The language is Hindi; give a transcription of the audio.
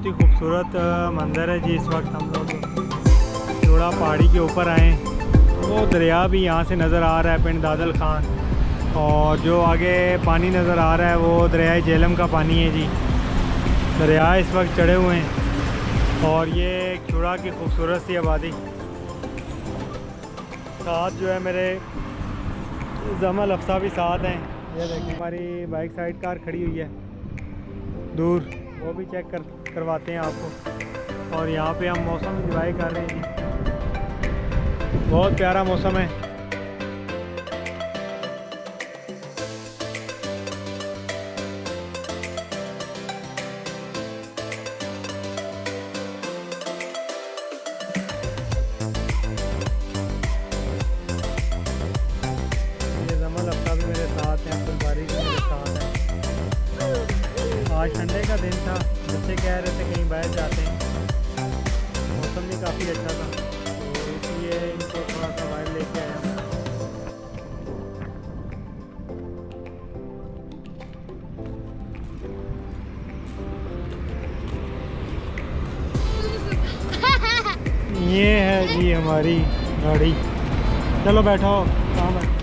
बहुत ही खूबसूरत मंज़र है जी। इस वक्त हम लोग खेवड़ा पहाड़ी के ऊपर आए हैं। वो दरिया भी यहाँ से नज़र आ रहा है, पिंड दादल खान, और जो आगे पानी नज़र आ रहा है वो दरियाए झेलम का पानी है जी। दरिया इस वक्त चढ़े हुए हैं और ये खेवड़ा की खूबसूरत सी आबादी। साथ जो है मेरे जमल अफ्सा भी साथ हैं। ये देखें हमारी बाइक साइड कार खड़ी हुई है दूर, वो भी चेक करवाते हैं आपको। और यहाँ पे हम मौसम इंजॉय कर रहे हैं जी, बहुत प्यारा मौसम है। ये जमल अफ्सा भी मेरे साथ हैं, अब्दुल भी मेरे साथ हैं। आज संडे का दिन था, बच्चे कह रहे थे कहीं बाहर जाते हैं, मौसम भी काफ़ी अच्छा था तो इसलिए इनको थोड़ा सा बाहर लेके आया हूँ। ये है जी हमारी गाड़ी, चलो बैठो, कहाँ बैठो।